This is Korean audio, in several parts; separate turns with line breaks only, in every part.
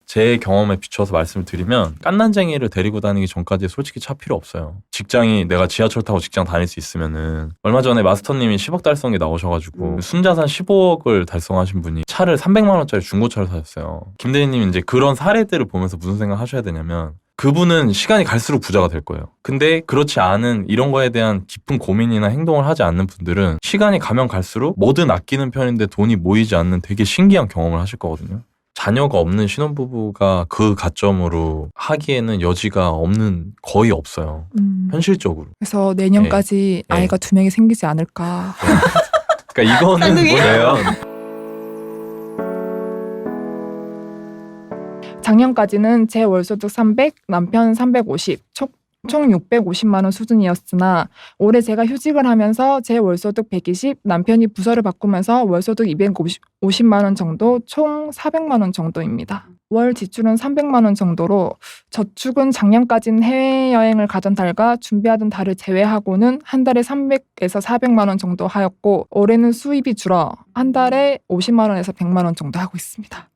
제 경험에 비춰서 말씀을 드리면 깐난쟁이를 데리고 다니기 전까지 솔직히 차 필요 없어요. 직장이 내가 지하철 타고 직장 다닐 수 있으면은 얼마 전에 마스터님이 10억 달성에 나오셔가지고 순자산 15억을 달성하신 분이 차를 300만 원짜리 중고차를 사셨어요. 김대리님 이제 그런 사례들을 보면서 무슨 생각 하셔야 되냐면 그분은 시간이 갈수록 부자가 될 거예요. 근데 그렇지 않은 이런 거에 대한 깊은 고민이나 행동을 하지 않는 분들은 시간이 가면 갈수록 뭐든 아끼는 편인데 돈이 모이지 않는 되게 신기한 경험을 하실 거거든요. 자녀가 없는 신혼부부가 그 가점으로 하기에는 여지가 없는 거의 없어요. 현실적으로.
그래서 내년까지
네.
아이가 2명이 생기지 않을까.
그러니까 이거는
쌍둥이?
뭐예요?
작년까지는 제 월소득 300, 남편 350, 총 650만 원 수준이었으나 올해 제가 휴직을 하면서 제 월소득 120, 남편이 부서를 바꾸면서 월소득 250만 원 정도, 총 400만 원 정도입니다. 월 지출은 300만 원 정도로 저축은 작년까지는 해외여행을 가던 달과 준비하던 달을 제외하고는 한 달에 300에서 400만 원 정도 하였고 올해는 수입이 줄어 한 달에 50만 원에서 100만 원 정도 하고 있습니다.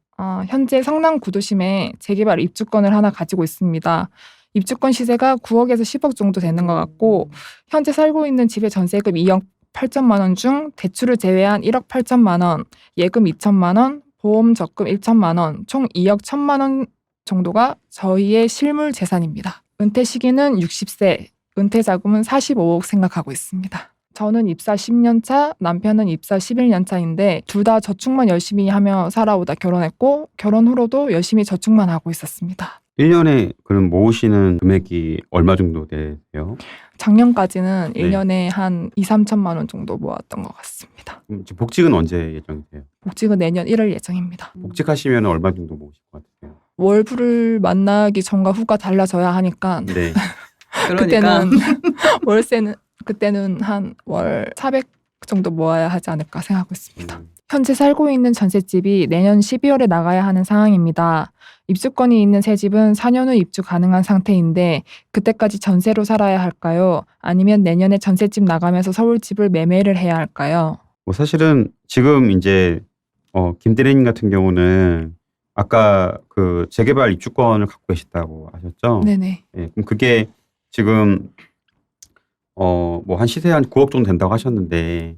현재 성남 구도심에 재개발 입주권을 하나 가지고 있습니다. 입주권 시세가 9억에서 10억 정도 되는 것 같고 현재 살고 있는 집의 전세금 2억 8천만 원 중 대출을 제외한 1억 8천만 원, 예금 2천만 원, 보험 적금 1천만 원, 총 2억 1천만 원 정도가 저희의 실물 재산입니다. 은퇴 시기는 60세, 은퇴 자금은 45억 생각하고 있습니다. 저는 입사 10년 차, 남편은 입사 11년 차인데 둘 다 저축만 열심히 하며 살아오다 결혼했고 결혼 후로도 열심히 저축만 하고 있었습니다.
1년에 그럼 모으시는 금액이 얼마 정도 되세요?
작년까지는
네.
1년에 한 2, 3천만 원 정도 모았던 것 같습니다.
지금 복직은 언제 예정이세요?
복직은 내년 1월 예정입니다.
복직하시면 얼마 정도 모으실 것 같으세요?
월부를 만나기 전과 후가 달라져야 하니까
네.
그러니까
그때는 월세는 그때는 한 월 400 정도 모아야 하지 않을까 생각하고 있습니다. 현재 살고 있는 전셋집이 내년 12월에 나가야 하는 상황입니다. 입주권이 있는 새 집은 4년 후 입주 가능한 상태인데 그때까지 전세로 살아야 할까요? 아니면 내년에 전셋집 나가면서 서울집을 매매를 해야 할까요?
뭐 사실은 지금 이제 김대리님 같은 경우는 아까 그 재개발 입주권을 갖고 계시다고 하셨죠?
네네.
예, 그럼 그게 지금 뭐 한 시세 한 9억 정도 된다고 하셨는데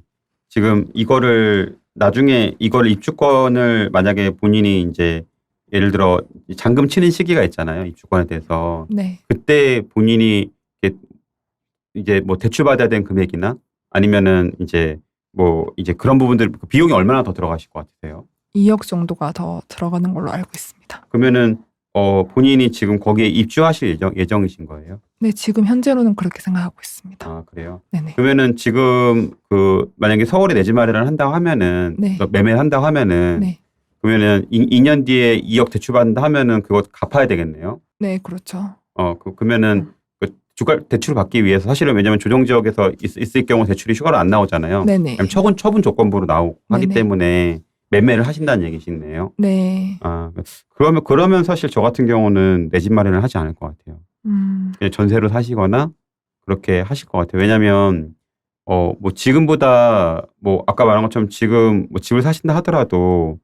지금 이거를 나중에 이걸 입주권을 만약에 본인이 이제 예를 들어 잔금 치는 시기가 있잖아요. 입주권에 대해서.
네.
그때 본인이 이제 뭐 대출 받아야 되는 금액이나 아니면은 이제 뭐 이제 그런 부분들 비용이 얼마나 더 들어가실 것 같으세요?
2억 정도가 더 들어가는 걸로 알고 있습니다.
그러면은 본인이 지금 거기에 입주하실 예정이신 거예요?
네, 지금 현재로는 그렇게 생각하고 있습니다.
아, 그래요?
네네.
그러면은 지금 만약에 서울에 내 집 마련을 한다고 하면은
네.
매매를 한다고 하면은
네.
그러면은 2년 뒤에 2억 대출 받는다 하면은 그거 갚아야 되겠네요.
네, 그렇죠.
그러면은 그 대출을 받기 위해서 사실은 왜냐면 조정 지역에서 있을 경우 대출이 휴가로 안 나오잖아요.
네네.
처분 조건부로 나오고 하기
네네.
때문에 매매를 하신다는 얘기시네요.
네.
그러면 사실 저 같은 경우는 내 집 마련을 하지 않을 것 같아요. 그냥 전세로 사시거나 그렇게 하실 것 같아요. 왜냐면 뭐 지금보다 뭐 아까 말한 것처럼 지금 뭐 집을 사신다 하더라도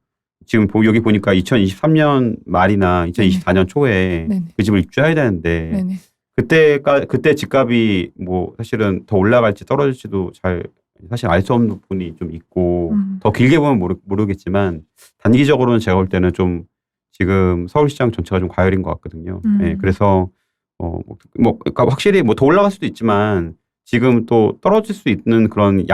지금 여기 보니까 2023년 말이나 2024년 초에
네네.
그 집을 입주해야 되는데
네네.
그때 집값이 뭐 사실은 더 올라갈지 떨어질지도 사실 알 수 없는 부분이 좀 있고 더 길게 보면 모르겠지만 단기적으로는 제가 볼 때는 좀 지금 서울시장 전체가 좀 과열인 것 같거든요. 네, 그래서 그러니까 확실히 뭐 더 올라갈 수도 있지만 지금 또 떨어질 수 있는 그런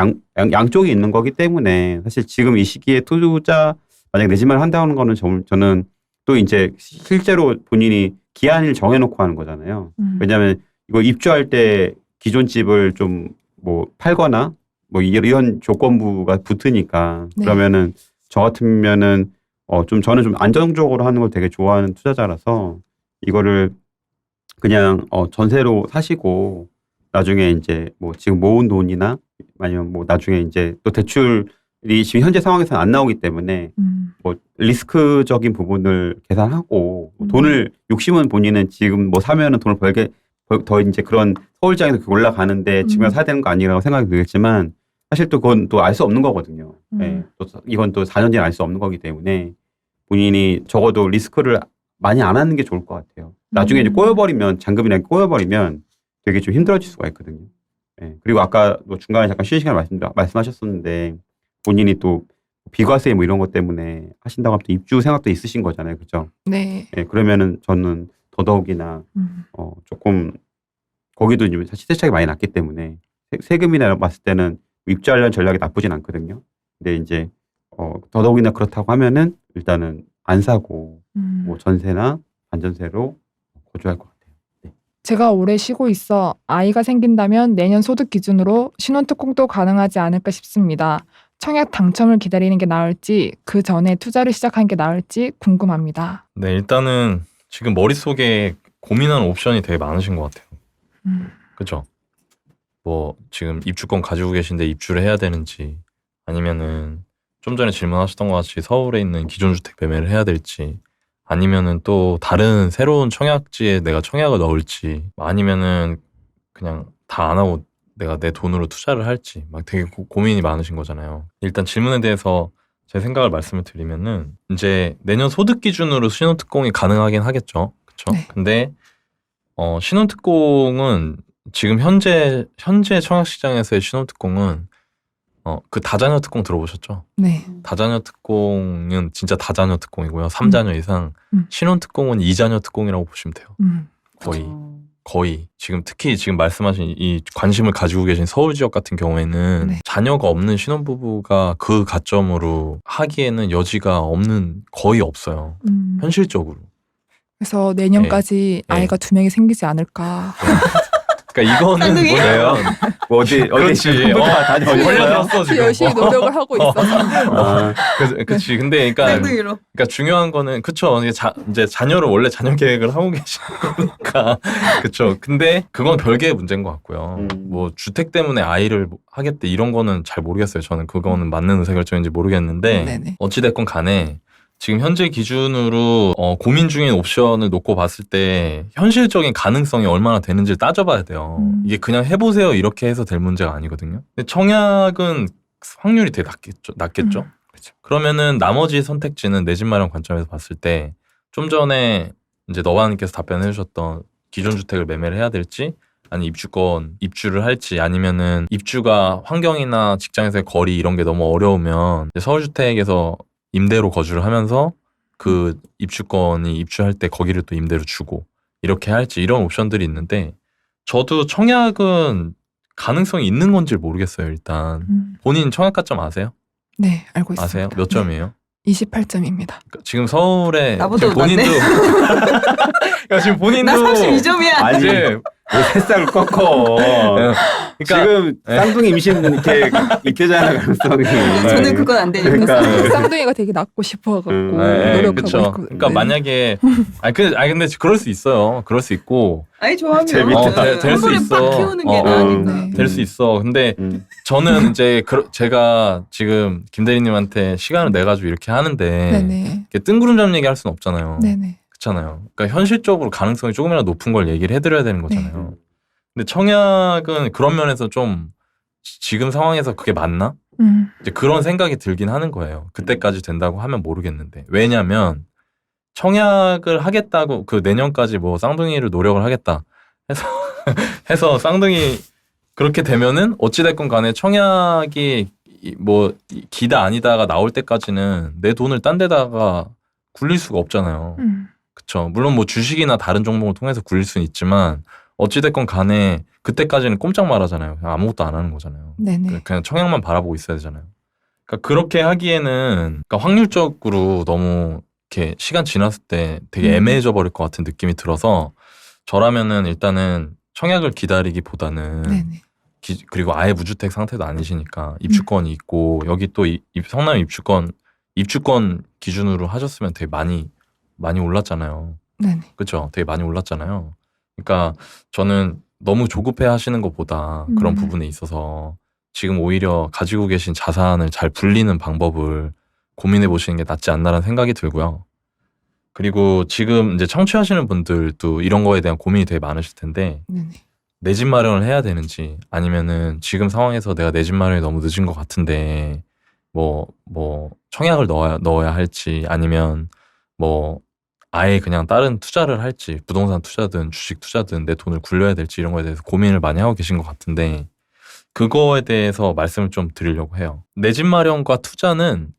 양쪽이 있는 거기 때문에 사실 지금 이 시기에 투자 만약 내 집만 한다는 거는 저는 또 이제 실제로 본인이 기한을 정해놓고 하는 거잖아요. 왜냐하면 이거 입주할 때 기존 집을 좀 뭐 팔거나 뭐 이런 조건부가 붙으니까
네.
그러면은 저 같으면은 저는 좀 안정적으로 하는 걸 되게 좋아하는 투자자라서 이거를 그냥 전세로 사시고 나중에 이제 뭐 지금 모은 돈이나 아니면 뭐 나중에 이제 또 대출이 지금 현재 상황에서는 안 나오기 때문에 뭐 리스크적인 부분을 계산하고 돈을 욕심은 본인은 지금 뭐 사면은 돈을 벌게 더 이제 그런 서울장에서 올라가는데 지금 사야 되는 거 아니라고 생각이 들겠지만 사실 또 그건 또 알 수 없는 거거든요. 네. 또 이건 또 4년 뒤에 알 수 없는 거기 때문에 본인이 적어도 리스크를 많이 안 하는 게 좋을 것 같아요. 나중에 이제 꼬여버리면 잔금이나 꼬여버리면 되게 좀 힘들어질 수가 있거든요. 예. 그리고 아까 뭐 중간에 잠깐 쉬는 시간 말씀하셨었는데 본인이 또 비과세 뭐 이런 것 때문에 하신다고 하면 또 입주 생각도 있으신 거잖아요, 그렇죠?
네.
예. 그러면은 저는 더더욱이나 조금 거기도 이제 시세 차익이 많이 났기 때문에 세금이나 봤을 때는 입주하려는 전략이 나쁘진 않거든요. 근데 이제 더더욱이나 그렇다고 하면은 일단은 안 사고 뭐 전세나 반전세로 거주할 것 같아요. 네.
제가 오래 쉬고 있어 아이가 생긴다면 내년 소득 기준으로 신혼특공도 가능하지 않을까 싶습니다. 청약 당첨을 기다리는 게 나을지 그 전에 투자를 시작하는 게 나을지 궁금합니다.
네, 일단은 지금 머릿속에 고민하는 옵션이 되게 많으신 것 같아요. 그죠? 뭐 지금 입주권 가지고 계신데 입주를 해야 되는지 아니면은 좀 전에 질문하셨던 것 같이 서울에 있는 기존 주택 매매를 해야 될지 아니면은 또 다른 새로운 청약지에 내가 청약을 넣을지 아니면은 그냥 다 안 하고 내가 내 돈으로 투자를 할지 막 되게 고민이 많으신 거잖아요. 일단 질문에 대해서 제 생각을 말씀을 드리면은 이제 내년 소득 기준으로 신혼특공이 가능하긴 하겠죠. 그렇죠?
네.
근데 신혼특공은 지금 현재 청약 시장에서의 신혼특공은 그 다자녀 특공 들어보셨죠?
네.
다자녀 특공은 진짜 다자녀 특공이고요. 3자녀 이상. 신혼특공은 2자녀 특공이라고 보시면 돼요. 거의 지금 특히 지금 말씀하신 이 관심을 가지고 계신 서울 지역 같은 경우에는
네.
자녀가 없는 신혼부부가 그 가점으로 하기에는 여지가 거의 없어요. 현실적으로.
그래서 내년까지
네.
아이가 2명이 생기지 않을까.
그러니까 이거는
쌍둥이?
뭐예요?
뭐 어디
그렇지.
다녀오셨어요?
걸려들었어 지금.
열심히 노력을 하고 있어서.
아,
그렇지. 근데
쌍둥이로.
그러니까 중요한 거는 그쵸. 이제 자녀를 원래 자녀 계획을 하고 계시니까 그쵸. 근데 그건 별개의 문제인 것 같고요. 뭐 주택 때문에 아이를 하겠대 이런 거는 잘 모르겠어요. 저는 그거는 맞는 의사결정인지 모르겠는데
네네.
어찌됐건 간에 지금 현재 기준으로 고민 중인 옵션을 놓고 봤을 때 현실적인 가능성이 얼마나 되는지를 따져봐야 돼요. 이게 그냥 해보세요 이렇게 해서 될 문제가 아니거든요. 근데 청약은 확률이 되게 낮겠죠.
그렇죠.
그러면은 나머지 선택지는 내 집 마련 관점에서 봤을 때 좀 전에 이제 너바님께서 답변해 주셨던 기존 주택을 매매를 해야 될지 아니 입주를 할지 아니면은 입주가 환경이나 직장에서의 거리 이런 게 너무 어려우면 서울주택에서 임대로 거주를 하면서 그 입주권이 입주할 때 거기를 또 임대로 주고 이렇게 할지 이런 옵션들이 있는데 저도 청약은 가능성이 있는 건지 모르겠어요. 일단 본인 청약 가점 아세요?
네, 알고 있습니다.
아세요? 몇 점이에요?
28점입니다.
지금 서울에
나보다
지금 본인도 그러니까 지금 본인도
나 32점이야.
아니
이제
왜 새싹을 꺾어?
그러니까
지금 쌍둥이 임신 이렇게 있대잖아 가능성이.
저는 그건 안 되니까.
그러니까.
쌍둥이가 되게 낳고 싶어갖고
네,
노력하고
그쵸.
있고.
그러니까
네.
만약에 근데 그럴 수 있어요. 그럴 수 있고
아니 좋아하면
재밌다.
될 수
한 번에
있어.
빡 키우는 게
어,
나으니까.
네.
될 수 있어. 근데 저는 이제 제가 지금 김 대리님한테 시간을 내 가지고 이렇게 하는데
네네.
이렇게 뜬구름잡는 얘기 할 수는 없잖아요.
네네.
그렇잖아요. 그러니까 현실적으로 가능성이 조금이라도 높은 걸 얘기를 해드려야 되는 거잖아요.
네.
근데 청약은 그런 면에서 좀 지금 상황에서 그게 맞나? 이제 그런 생각이 들긴 하는 거예요. 그때까지 된다고 하면 모르겠는데. 왜냐면 청약을 하겠다고 그 내년까지 뭐 쌍둥이를 노력을 하겠다 해서 쌍둥이 그렇게 되면은 어찌됐건 간에 청약이 뭐 기다 아니다가 나올 때까지는 내 돈을 딴 데다가 굴릴 수가 없잖아요. 그쵸. 물론 뭐 주식이나 다른 종목을 통해서 굴릴 수는 있지만 어찌됐건 간에 그때까지는 꼼짝 말하잖아요. 그냥 아무것도 안 하는 거잖아요.
네네.
그냥 청약만 바라보고 있어야 되잖아요. 그러니까 그렇게 하기에는 그러니까 확률적으로 너무 이렇게 시간 지났을 때 되게 애매해져 버릴 것 같은 느낌이 들어서 저라면은 일단은 청약을 기다리기보다는
네네.
그리고 아예 무주택 상태도 아니시니까 입주권이 있고 여기 또 성남 입주권 기준으로 하셨으면 되게 많이 올랐잖아요.
네네.
그렇죠. 되게 많이 올랐잖아요. 그러니까 저는 너무 조급해 하시는 것보다 그런 부분에 있어서 지금 오히려 가지고 계신 자산을 잘 불리는 방법을 고민해 보시는 게 낫지 않나라는 생각이 들고요. 그리고 지금 이제 청취하시는 분들도 이런 거에 대한 고민이 되게 많으실 텐데
네네.
내 집 마련을 해야 되는지 아니면은 지금 상황에서 내가 내 집 마련이 너무 늦은 것 같은데 뭐 청약을 넣어야 할지 아니면 뭐 아예 그냥 다른 투자를 할지 부동산 투자든 주식 투자든 내 돈을 굴려야 될지 이런 거에 대해서 고민을 많이 하고 계신 것 같은데 그거에 대해서 말씀을 좀 드리려고 해요. 내 집 마련과 투자는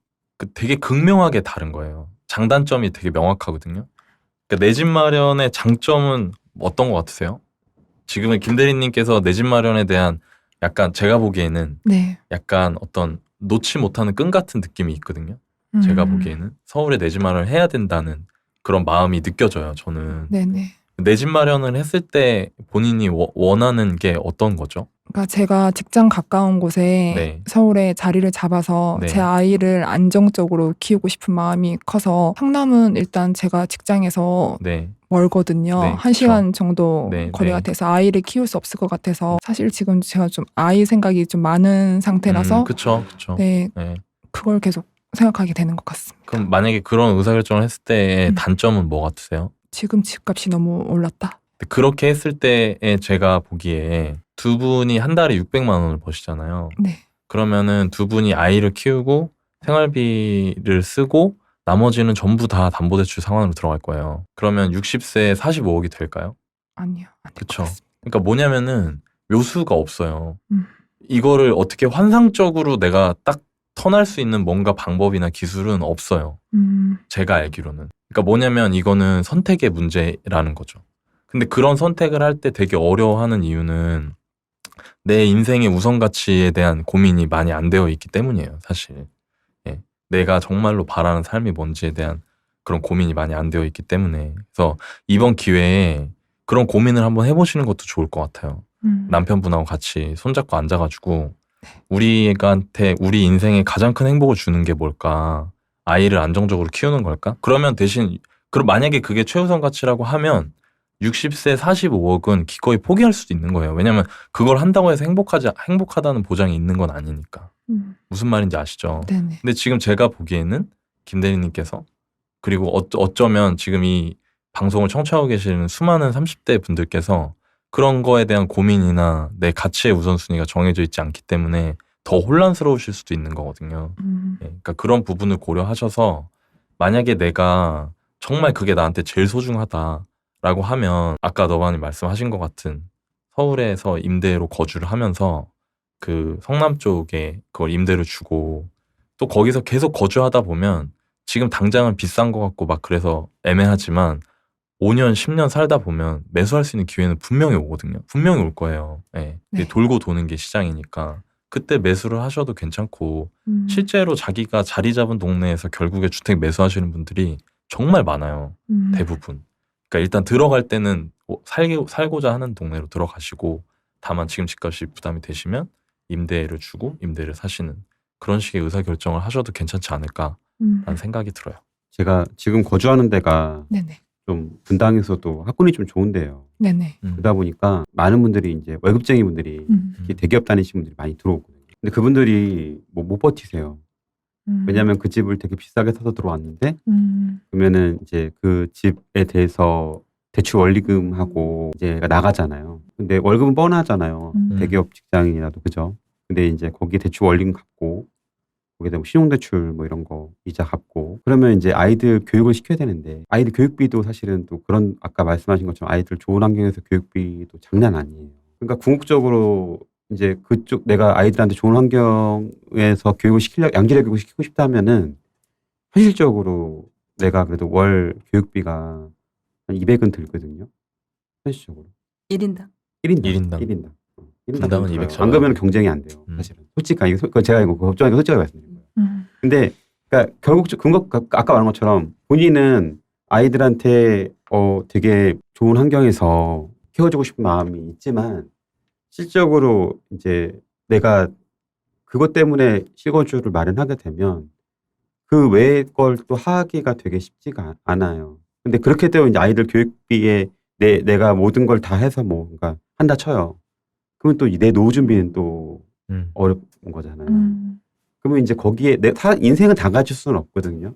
되게 극명하게 다른 거예요. 장단점이 되게 명확하거든요. 그러니까 내 집 마련의 장점은 어떤 것 같으세요? 지금은 김대리님께서 내 집 마련에 대한 약간 제가 보기에는
네.
약간 어떤 놓지 못하는 끈 같은 느낌이 있거든요. 제가 보기에는 서울에 내 집 마련을 해야 된다는 그런 마음이 느껴져요. 저는
네네.
내 집 마련을 했을 때 본인이 원하는 게 어떤 거죠?
그러니까 제가 직장 가까운 곳에
네.
서울에 자리를 잡아서
네.
제 아이를 안정적으로 키우고 싶은 마음이 커서 성남은 일단 제가 직장에서
네.
멀거든요.
네,
1시간 정도
네,
거리가
네.
돼서 아이를 키울 수 없을 것 같아서 사실 지금 제가 좀 아이 생각이 좀 많은 상태라서
그쵸.
네,
네.
그걸 계속 생각하게 되는 것 같습니다.
그럼 만약에 그런 의사결정을 했을 때의
음.
단점은 뭐 같으세요?
지금 집값이 너무 올랐다.
그렇게 했을 때에 제가 보기에 두 분이 한 달에 600만 원을 버시잖아요.
네.
그러면은 두 분이 아이를 키우고 생활비를 쓰고 나머지는 전부 다 담보대출 상환으로 들어갈 거예요. 그러면 60세에 45억이 될까요?
아니요. 안 될 것
그쵸.
같습니다.
그러니까 뭐냐면은 묘수가 없어요.
음.
이거를 어떻게 환상적으로 내가 딱 터날 수 있는 뭔가 방법이나 기술은 없어요. 제가 알기로는. 그러니까 뭐냐면 이거는 선택의 문제라는 거죠. 근데 그런 선택을 할 때 되게 어려워하는 이유는 내 인생의 우선 가치에 대한 고민이 많이 안 되어 있기 때문이에요, 사실. 예. 내가 정말로 바라는 삶이 뭔지에 대한 그런 고민이 많이 안 되어 있기 때문에. 그래서 이번 기회에 그런 고민을 한번 해보시는 것도 좋을 것 같아요. 남편분하고 같이 손잡고 앉아가지고 우리한테 우리 인생에 가장 큰 행복을 주는 게 뭘까? 아이를 안정적으로 키우는 걸까? 그러면 대신 그럼 만약에 그게 최우선 가치라고 하면 60세 45억은 기꺼이 포기할 수도 있는 거예요. 왜냐면 그걸 한다고 해서 행복하다는 보장이 있는 건 아니니까. 무슨 말인지 아시죠?
네네.
근데 지금 제가 보기에는 김 대리님께서 그리고 어쩌면 지금 이 방송을 청취하고 계시는 수많은 30대 분들께서 그런 거에 대한 고민이나 내 가치의 우선순위가 정해져 있지 않기 때문에 더 혼란스러우실 수도 있는 거거든요. 예, 그러니까 그런 부분을 고려하셔서 만약에 내가 정말 그게 나한테 제일 소중하다라고 하면 아까 너만이 말씀하신 것 같은 서울에서 임대로 거주를 하면서 그 성남 쪽에 그걸 임대를 주고 또 거기서 계속 거주하다 보면 지금 당장은 비싼 것 같고 막 그래서 애매하지만 5년, 10년 살다 보면 매수할 수 있는 기회는 분명히 오거든요. 분명히 올 거예요. 예.
네.
돌고 도는 게 시장이니까. 그때 매수를 하셔도 괜찮고 실제로 자기가 자리 잡은 동네에서 결국에 주택 매수하시는 분들이 정말 많아요. 대부분. 그러니까 일단 들어갈 때는 살고자 하는 동네로 들어가시고 다만 지금 집값이 부담이 되시면 임대를 주고 임대를 사시는 그런 식의 의사결정을 하셔도 괜찮지 않을까라는 생각이 들어요.
제가 지금 거주하는 데가
네네.
좀 분당에서도 학군이 좀 좋은데요.
네네.
그러다 보니까 많은 분들이 이제 월급쟁이 분들이 특히 대기업 다니시는 분들이 많이 들어오거든요. 근데 그분들이 뭐 못 버티세요. 왜냐하면 그 집을 되게 비싸게 사서 들어왔는데 그러면은 이제 그 집에 대해서 대출 원리금하고 이제 나가잖아요. 근데 월급은 뻔하잖아요. 대기업 직장인이라도 그죠. 근데 이제 거기 대출 원리금 갚고 거기다 뭐 신용대출 뭐 이런 거 이자 갚고 그러면 이제 아이들 교육을 시켜야 되는데 아이들 교육비도 사실은 또 그런 아까 말씀하신 것처럼 아이들 좋은 환경에서 교육비도 장난 아니에요. 그러니까 궁극적으로 이제 그쪽 내가 아이들한테 좋은 환경에서 양질의 교육을 시키고 싶다면은 현실적으로 내가 그래도 월 교육비가 한 200은 들거든요. 현실적으로.
1인당.
1인당. 분당은 200
안 그러면 경쟁이 안 돼요. 사실은. 솔직하게 제가 이거 법정에서 솔직하게 말씀드린 거예요. 근데 그러니까 결국 아까 말한 것처럼 본인은 아이들한테 되게 좋은 환경에서 키워주고 싶은 마음이 있지만 실적으로 이제 내가 그것 때문에 실거주를 마련하게 되면 그 외의 걸 또 하기가 되게 쉽지가 않아요. 근데 그렇게 되면 이제 아이들 교육비에 내가 모든 걸 다 해서 뭔가 한다 쳐요. 그러면 또 내 노후 준비는 또 어려운 거잖아요. 그러면 이제 거기에 인생은 다 가질 수는 없거든요.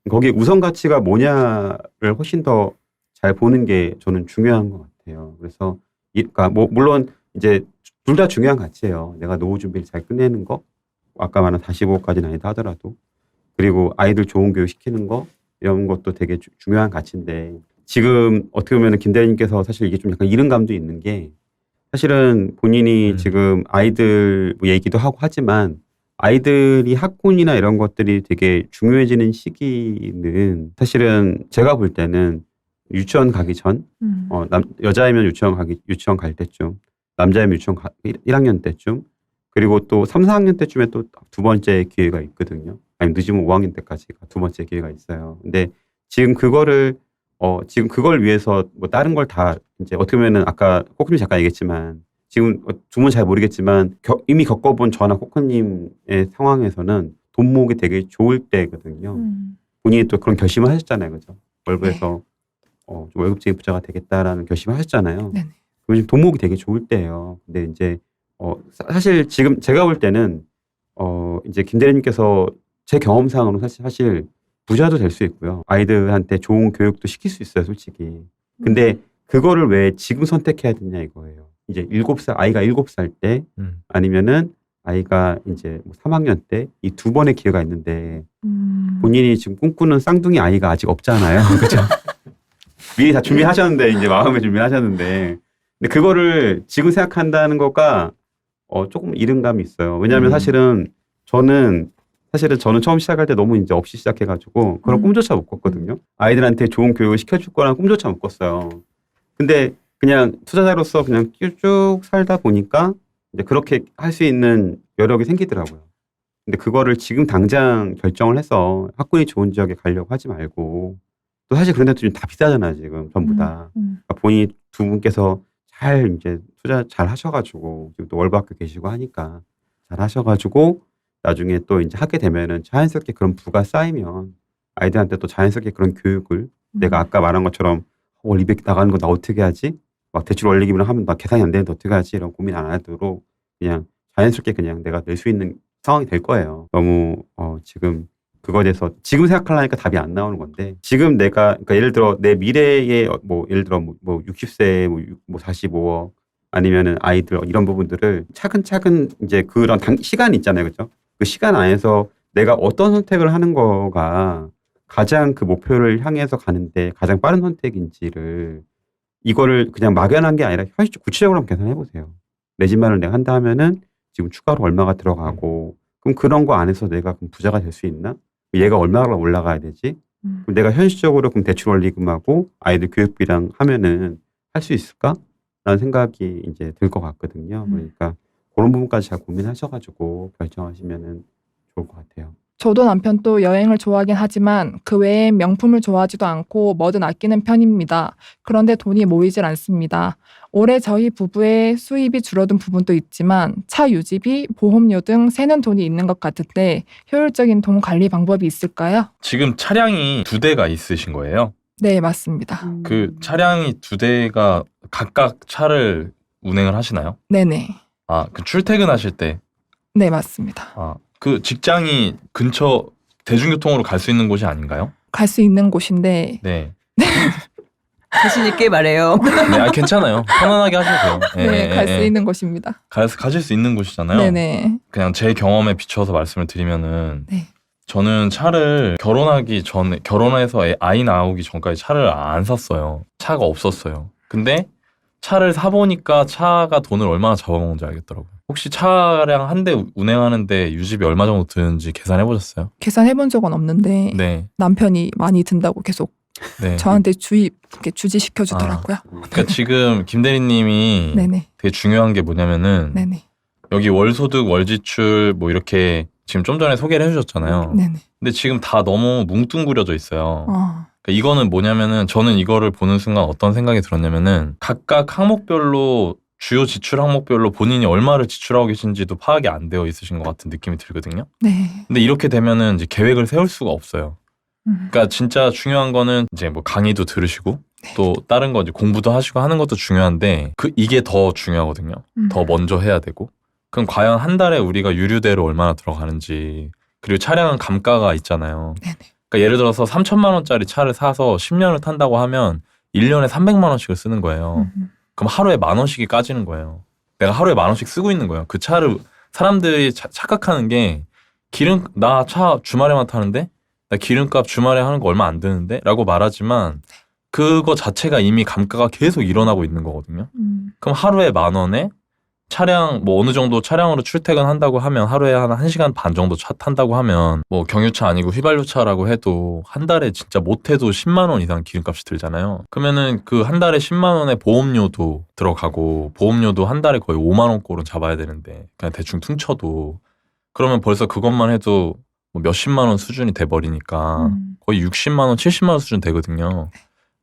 거기에 우선 가치가 뭐냐를 훨씬 더 잘 보는 게 저는 중요한 것 같아요. 그래서 그러니까 뭐 물론 이제 둘 다 중요한 가치예요. 내가 노후 준비를 잘 끝내는 거, 아까 말한 45까지는 아니다 하더라도 그리고 아이들 좋은 교육 시키는 거, 이런 것도 되게 중요한 가치인데 지금 어떻게 보면 김 대리님께서 사실 이게 좀 약간 이른 감도 있는 게 사실은 본인이 지금 아이들 뭐 얘기도 하고 하지만 아이들이 학군이나 이런 것들이 되게 중요해지는 시기는 사실은 제가 볼 때는 유치원 가기 전, 여자이면 유치원 갈 때쯤, 남자이면 유치원 1학년 때쯤, 그리고 또 3, 4학년 때쯤에 또 두 번째 기회가 있거든요. 아니면 늦으면 5학년 때까지가 두 번째 기회가 있어요. 근데 지금 그걸 위해서 뭐 다른 걸 다 이제 어떻게 보면은 아까 코코님 잠깐 얘기했지만 지금 두 분 잘 모르겠지만 이미 겪어본 저나 코코님의 상황에서는 돈 모으기 되게 좋을 때거든요. 본인이 또 그런 결심을 하셨잖아요. 그죠? 월급에서 좀 월급쟁이 부자가 되겠다라는 결심을 하셨잖아요.
네네.
그럼 지금 돈 모으기 되게 좋을 때예요. 근데 이제 사실 지금 제가 볼 때는 이제 김 대리님께서 제 경험상으로 사실 부자도 될 수 있고요. 아이들한테 좋은 교육도 시킬 수 있어요, 솔직히. 근데 그거를 왜 지금 선택해야 되냐 이거예요. 이제 7살, 아이가 7살 때 아니면은 아이가 이제 3학년 때 이 두 번의 기회가 있는데 본인이 지금 꿈꾸는 쌍둥이 아이가 아직 없잖아요. 그렇죠? 미리 다 준비하셨는데 이제 마음의 준비를 하셨는데 근데 그거를 지금 생각한다는 거가 조금 이른 감이 있어요. 왜냐하면 사실은 저는 처음 시작할 때 너무 이제 없이 시작해가지고 그런 꿈조차 못 꿨거든요. 아이들한테 좋은 교육을 시켜줄 거라는 꿈조차 못 꿨어요. 근데 그냥 투자자로서 그냥 쭉 살다 보니까 이제 그렇게 할 수 있는 여력이 생기더라고요. 근데 그거를 지금 당장 결정을 해서 학군이 좋은 지역에 가려고 하지 말고 또 사실 그런 데도 다 비싸잖아요, 지금 전부 다. 그러니까 본인이 두 분께서 잘 이제 투자 잘 하셔가지고 지금 또 월박교 계시고 하니까 잘 하셔가지고 나중에 또 이제 하게 되면은 자연스럽게 그런 부가 쌓이면 아이들한테 또 자연스럽게 그런 교육을 내가 아까 말한 것처럼 월 200 나가는 거 나 어떻게 하지? 막 대출 원리기만 하면 나 계산이 안 되는데 어떻게 하지? 이런 고민 안 하도록 그냥 자연스럽게 그냥 내가 낼 수 있는 상황이 될 거예요. 너무 지금 그거에 대해서 지금 생각하려니까 답이 안 나오는 건데 지금 내가 그러니까 예를 들어 내 미래에 뭐 예를 들어 뭐 60세 뭐 45억 아니면은 아이들 이런 부분들을 차근차근 이제 그런 시간이 있잖아요. 그죠? 그 시간 안에서 내가 어떤 선택을 하는 거가 가장 그 목표를 향해서 가는데 가장 빠른 선택인지를 이거를 그냥 막연한 게 아니라 현실 구체적으로 한번 계산해 보세요. 내 집마련을 내가 한다 하면은 지금 추가로 얼마가 들어가고 그럼 그런 거 안에서 내가 그럼 부자가 될 수 있나? 얘가 얼마나 올라가야 되지? 그럼 내가 현실적으로 그럼 대출 원리금하고 아이들 교육비랑 하면은 할 수 있을까? 라는 생각이 이제 들 것 같거든요. 그러니까 그런 부분까지 잘 고민하셔가지고 결정하시면은 좋을 것 같아요.
저도 남편도 여행을 좋아하긴 하지만 그 외에 명품을 좋아하지도 않고 뭐든 아끼는 편입니다. 그런데 돈이 모이질 않습니다. 올해 저희 부부의 수입이 줄어든 부분도 있지만 차 유지비, 보험료 등 새는 돈이 있는 것 같은데 효율적인 돈 관리 방법이 있을까요?
지금 차량이 2대가 있으신 거예요?
네, 맞습니다.
그 차량이 2대가 각각 차를 운행을 하시나요?
네네.
그 출퇴근하실 때
네, 맞습니다.
그 직장이 근처 대중교통으로 갈 수 있는 곳이 아닌가요?
갈 수 있는 곳인데
네.
자신 있게 말해요.
네, 괜찮아요. 편안하게 하셔도 돼요.
네, 갈 수 있는 곳입니다.
가실 수 있는 곳이잖아요.
네네.
그냥 제 경험에 비춰서 말씀을 드리면은
네.
저는 차를 결혼해서 아이 나오기 전까지 차를 안 샀어요. 차가 없었어요. 근데 차를 사보니까 차가 돈을 얼마나 잡아먹는지 알겠더라고요. 혹시 차량 한 대 운행하는데 유지비 얼마 정도 드는지 계산해 보셨어요?
계산해본 적은 없는데
네.
남편이 많이 든다고 계속
네.
저한테 주지시켜 주더라고요.
그러니까 지금 김 대리님이
네네.
되게 중요한 게 뭐냐면은
네네.
여기 월소득, 월지출 뭐 이렇게 지금 좀 전에 소개를 해주셨잖아요.
네네.
근데 지금 다 너무 뭉뚱그려져 있어요. 그러니까 이거는 뭐냐면은 저는 이거를 보는 순간 어떤 생각이 들었냐면은 각각 항목별로 주요 지출 항목별로 본인이 얼마를 지출하고 계신지도 파악이 안 되어 있으신 것 같은 느낌이 들거든요.
네.
근데 이렇게 되면은 이제 계획을 세울 수가 없어요. 그러니까 진짜 중요한 거는 이제 뭐 강의도 들으시고 또 다른 거 이제 공부도 하시고 하는 것도 중요한데 이게 더 중요하거든요. 더 먼저 해야 되고. 그럼 과연 한 달에 우리가 유류대로 얼마나 들어가는지 그리고 차량은 감가가 있잖아요.
네네.
그러니까 예를 들어서 3천만 원짜리 차를 사서 10년을 탄다고 하면 1년에 300만 원씩을 쓰는 거예요. 그럼 하루에 10,000원씩이 까지는 거예요. 내가 하루에 10,000원씩 쓰고 있는 거예요. 그 차를 사람들이 착각하는 게 나 차 주말에만 타는데 나 기름값 주말에 하는 거 얼마 안 드는데? 라고 말하지만 그거 자체가 이미 감가가 계속 일어나고 있는 거거든요. 그럼 하루에 10,000원에 차량 뭐 어느 정도 차량으로 출퇴근한다고 하면 하루에 한 1시간 반 정도 차 탄다고 하면 뭐 경유차 아니고 휘발유차라고 해도 한 달에 진짜 못해도 10만 원 이상 기름값이 들잖아요. 그러면은 그 한 달에 10만 원에 보험료도 들어가고 보험료도 한 달에 거의 5만 원 꼴은 잡아야 되는데 그냥 대충 퉁쳐도 그러면 벌써 그것만 해도 뭐 몇십만 원 수준이 돼버리니까 거의 60만 원, 70만 원 수준 되거든요.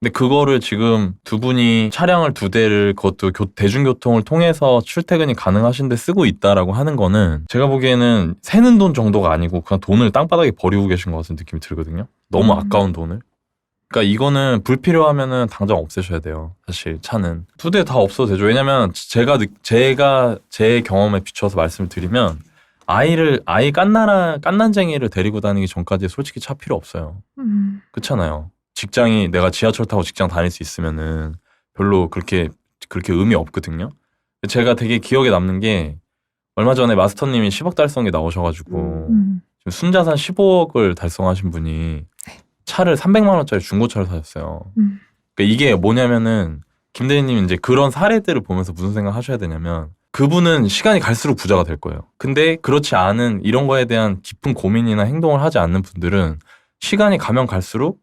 근데 그거를 지금 두 분이 차량을 2대를 그것도 대중교통을 통해서 출퇴근이 가능하신데 쓰고 있다라고 하는 거는 제가 보기에는 새는 돈 정도가 아니고 그냥 돈을 땅바닥에 버리고 계신 것 같은 느낌이 들거든요. 너무 아까운 돈을. 그러니까 이거는 불필요하면은 당장 없애셔야 돼요. 사실 차는 2대 다 없어도 되죠. 왜냐면 제가 제 경험에 비춰서 말씀을 드리면 아이 깐난쟁이를 데리고 다니기 전까지 솔직히 차 필요 없어요. 그렇잖아요. 직장이 내가 지하철 타고 직장 다닐 수 있으면은 별로 그렇게 의미 없거든요. 제가 되게 기억에 남는 게 얼마 전에 마스터님이 10억 달성에 나오셔가지고 지금 순자산 15억을 달성하신 분이 차를 300만 원짜리 중고차를 사셨어요. 그러니까 이게 뭐냐면은 김 대리님 이제 그런 사례들을 보면서 무슨 생각 하셔야 되냐면 그분은 시간이 갈수록 부자가 될 거예요. 근데 그렇지 않은 이런 거에 대한 깊은 고민이나 행동을 하지 않는 분들은 시간이 가면 갈수록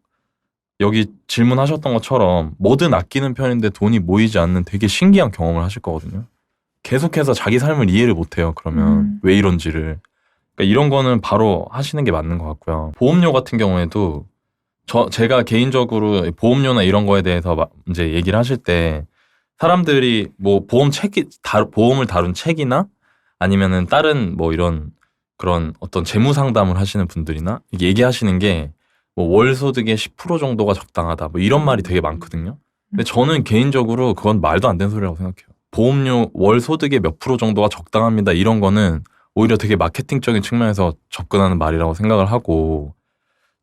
여기 질문하셨던 것처럼 뭐든 아끼는 편인데 돈이 모이지 않는 되게 신기한 경험을 하실 거거든요. 계속해서 자기 삶을 이해를 못해요. 그러면 왜 이런지를. 그러니까 이런 거는 바로 하시는 게 맞는 것 같고요. 보험료 같은 경우에도 제가 개인적으로 보험료나 이런 거에 대해서 이제 얘기를 하실 때 사람들이 뭐 보험을 다룬 책이나 아니면은 다른 뭐 이런 그런 어떤 재무 상담을 하시는 분들이나 이게 얘기하시는 게 뭐 월 소득의 10% 정도가 적당하다 뭐 이런 말이 되게 많거든요. 근데 저는 개인적으로 그건 말도 안 되는 소리라고 생각해요. 보험료 월 소득의 몇 프로 정도가 적당합니다. 이런 거는 오히려 되게 마케팅적인 측면에서 접근하는 말이라고 생각을 하고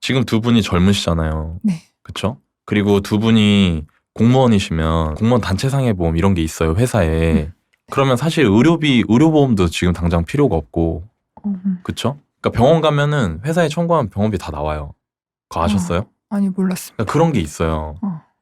지금 두 분이 젊으시잖아요.
네.
그렇죠? 그리고 두 분이 공무원이시면 공무원 단체상해보험 이런 게 있어요. 회사에. 그러면 사실 의료보험도 지금 당장 필요가 없고 그렇죠? 그러니까 병원 가면은 회사에 청구하면 병원비 다 나와요. 그거 아셨어요?
아니 몰랐습니다.
그러니까 그런 게 있어요.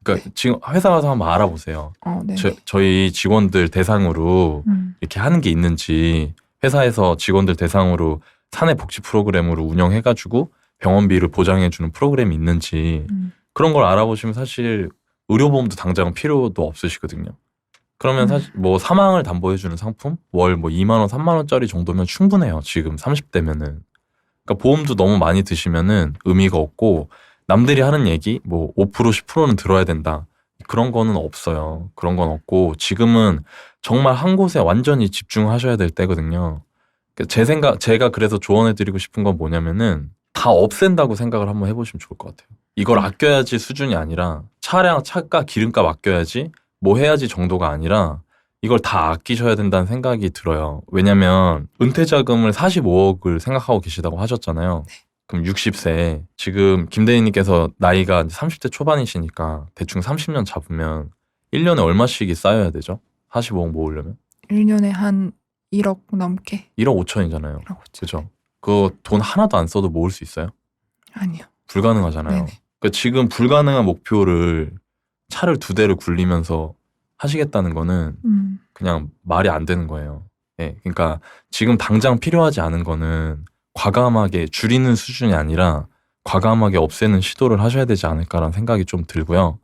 그러니까
네.
지금 회사 가서 한번 알아보세요.
네.
저희 직원들 대상으로 이렇게 하는 게 있는지 회사에서 직원들 대상으로 사내 복지 프로그램으로 운영해가지고 병원비를 보장해주는 프로그램이 있는지 그런 걸 알아보시면 사실 의료보험도 당장 필요도 없으시거든요. 그러면 사실 뭐 사망을 담보해주는 상품 월 뭐 2만 원, 3만 원짜리 정도면 충분해요. 지금 30대면은. 그러니까 보험도 너무 많이 드시면은 의미가 없고 남들이 하는 얘기 뭐 5% 10%는 들어야 된다. 그런 거는 없어요. 그런 건 없고 지금은 정말 한 곳에 완전히 집중하셔야 될 때거든요. 제가 그래서 조언해드리고 싶은 건 뭐냐면은 다 없앤다고 생각을 한번 해보시면 좋을 것 같아요. 이걸 아껴야지 수준이 아니라 차가 기름값 아껴야지 뭐 해야지 정도가 아니라 이걸 다 아끼셔야 된다는 생각이 들어요. 왜냐면 은퇴자금을 45억을 생각하고 계시다고 하셨잖아요. 그럼 60세 지금 김 대리님께서 나이가 30대 초반이시니까 대충 30년 잡으면 1년에 얼마씩이 쌓여야 되죠? 45억 모으려면?
1년에 한 1억 넘게.
1억 5천이잖아요.
1억 5천.
그죠? 그거 돈 하나도 안 써도 모을 수 있어요?
아니요.
불가능하잖아요.
네네.
그러니까 지금 불가능한 목표를 차를 2대를 굴리면서 하시겠다는 거는 그냥 말이 안 되는 거예요. 예, 그러니까 지금 당장 필요하지 않은 거는 과감하게 줄이는 수준이 아니라 과감하게 없애는 시도를 하셔야 되지 않을까라는 생각이 좀 들고요.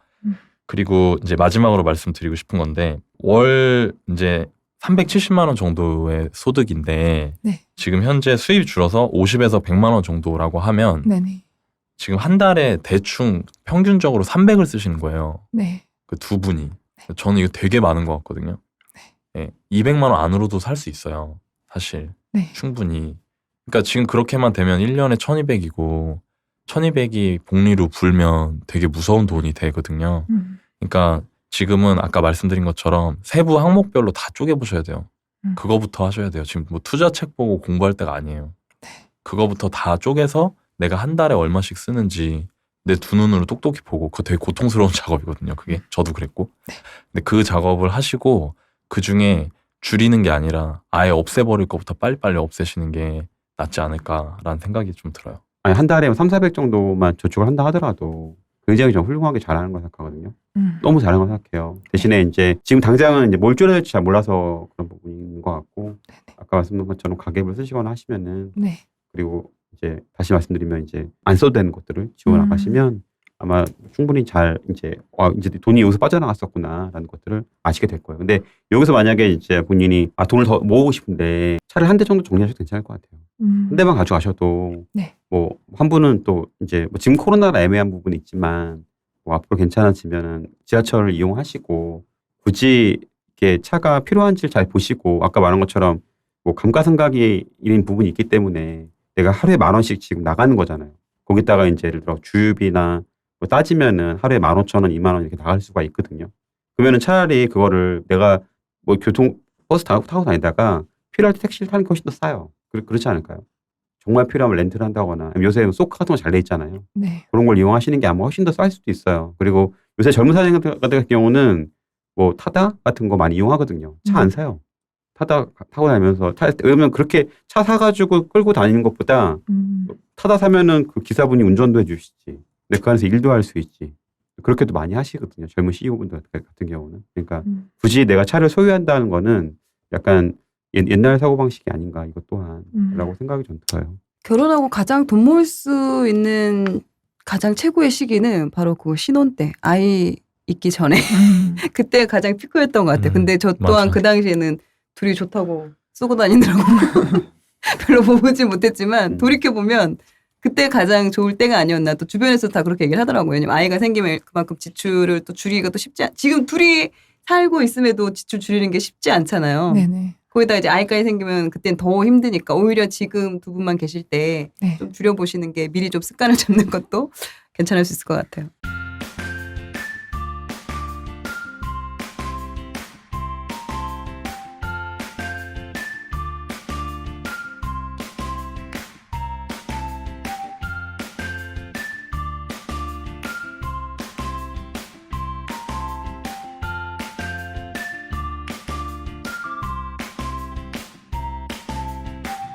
그리고 이제 마지막으로 말씀드리고 싶은 건데 월 이제 370만 원 정도의 소득인데
네.
지금 현재 수입이 줄어서 50에서 100만 원 정도라고 하면
네네.
지금 한 달에 대충 평균적으로 300을 쓰시는 거예요.
네.
그 두 분이. 저는 이거 되게 많은 것 같거든요. 예, 200만 원 안으로도 살 수 있어요. 사실.
네.
충분히. 그러니까 지금 그렇게만 되면 1년에 1200이고 1200이 복리로 불면 되게 무서운 돈이 되거든요. 그러니까 지금은 아까 말씀드린 것처럼 세부 항목별로 다 쪼개보셔야 돼요. 그거부터 하셔야 돼요. 지금 뭐 투자책 보고 공부할 때가 아니에요.
네.
그거부터 다 쪼개서 내가 한 달에 얼마씩 쓰는지 내 두 눈으로 똑똑히 보고 그거 되게 고통스러운 작업이거든요. 그게 저도 그랬고.
네.
근데 그 작업을 하시고 그 중에 줄이는 게 아니라 아예 없애버릴 것부터 빨리빨리 없애시는 게 낫지 않을까라는 생각이 좀 들어요.
아니, 한 달에 3, 400 정도만 저축을 한다 하더라도 굉장히 좀 훌륭하게 잘하는 거 생각하거든요. 너무 잘하는 거 생각해요. 대신에 이제 지금 당장은 이제 뭘 줄여야 될지 잘 몰라서 그런 부분이 있는 것 같고 아까 말씀드린 것처럼 가계부를 쓰시거나 하시면은
네.
그리고 이제 다시 말씀드리면 이제 안 써도 되는 것들을 지워 나가시면 아마 충분히 잘 이제 이제 돈이 여기서 빠져나갔었구나라는 것들을 아시게 될 거예요. 근데 여기서 만약에 이제 본인이 돈을 더 모으고 싶은데 차를 한 대 정도 정리하셔도 괜찮을 것 같아요. 한 대만 가져가셔도
네.
뭐 한 분은 또 이제 뭐 지금 코로나라 애매한 부분이 있지만 뭐 앞으로 괜찮아지면은 지하철을 이용하시고 굳이 이렇게 차가 필요한지를 잘 보시고 아까 말한 것처럼 뭐 감가상각이 이런 부분이 있기 때문에 내가 하루에 10,000원씩 지금 나가는 거잖아요. 거기다가 이제 예를 들어 주유비나 뭐 따지면은 하루에 15,000원, 20,000원 이렇게 나갈 수가 있거든요. 그러면은 차라리 그거를 내가 뭐 버스 타고 다니다가 필요할 때 택시를 타는 게 훨씬 더 싸요. 그렇지 않을까요? 정말 필요하면 렌트를 한다거나 요새 소카 같은 거 잘 돼 있잖아요.
네.
그런 걸 이용하시는 게 아마 훨씬 더 쌀 수도 있어요. 그리고 요새 젊은 사장님 같은 경우는 뭐 타다 같은 거 많이 이용하거든요. 차 안 사요. 타고 다니면서 왜냐면 그렇게 차 사가지고 끌고 다니는 것보다 타다 사면은 그 기사분이 운전도 해주시지. 내 그 안에서 일도 할 수 있지. 그렇게도 많이 하시거든요. 젊은 CEO분들 같은 경우는. 그러니까 굳이 내가 차를 소유한다는 거는 약간 옛날 사고방식이 아닌가 이것 또한 라고 생각이 좀 들어요.
결혼하고 가장 돈 모을 수 있는 가장 최고의 시기는 바로 그 신혼 때 아이 있기 전에 그때 가장 피크였던 것 같아요. 근데 저 또한
맞아.
그 당시에는 둘이 좋다고 쓰고 다니더라고요. 별로 보지 못했지만 돌이켜보면 그때 가장 좋을 때가 아니었나. 또 주변에서 다 그렇게 얘기를 하더라고요. 왜냐면 아이가 생기면 그만큼 지출을 또 줄이기가 또 지금 둘이 살고 있음에도 지출 줄이는 게 쉽지 않잖아요.
네네.
거기다 이제 아이까지 생기면 그땐 더 힘드니까 오히려 지금 두 분만 계실 때 좀
네.
줄여보시는 게 미리 좀 습관을 잡는 것도 괜찮을 수 있을 것 같아요.